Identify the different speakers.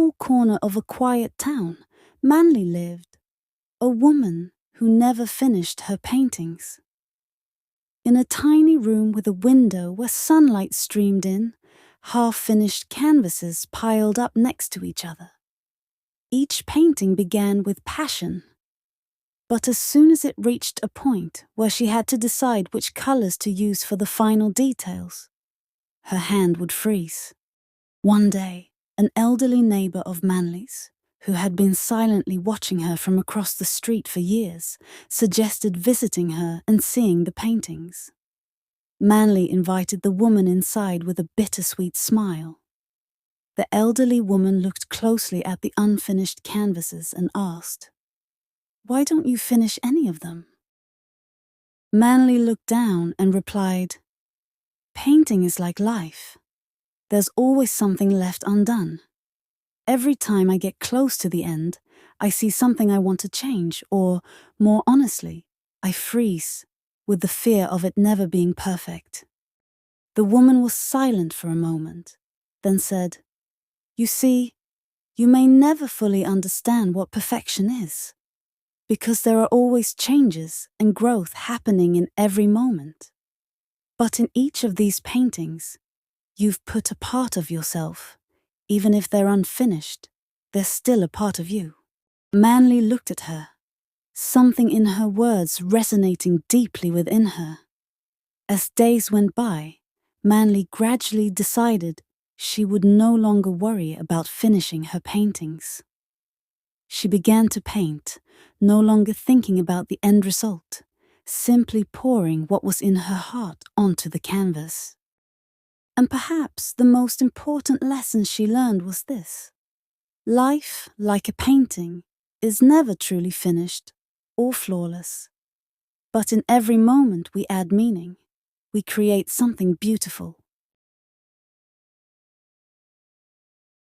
Speaker 1: small corner of a quiet town, Manli lived, a woman who never finished her paintings. In a tiny room with a window where sunlight streamed in, half-finished canvases piled up next to each other. Each painting began with passion, but as soon as it reached a point where she had to decide which colors to use for the final details, her hand would freeze. One day, an elderly neighbor of Manli's, who had been silently watching her from across the street for years, suggested visiting her and seeing the paintings. Manli invited the woman inside with a bittersweet smile. The elderly woman looked closely at the unfinished canvases and asked, "Why don't you finish any of them?" Manli looked down and replied, "Painting is like life. There's always something left undone. Every time I get close to the end, I see something I want to change, or, more honestly, I freeze with the fear of it never being perfect." The woman was silent for a moment, then said, "You see, you may never fully understand what perfection is, because there are always changes and growth happening in every moment. But in each of these paintings, you've put a part of yourself. Even if they're unfinished, they're still a part of you." Manli looked at her, something in her words resonating deeply within her. As days went by, Manli gradually decided she would no longer worry about finishing her paintings. She began to paint, no longer thinking about the end result, simply pouring what was in her heart onto the canvas. And perhaps the most important lesson she learned was this: life, like a painting, is never truly finished or flawless. But in every moment we add meaning. We create something beautiful.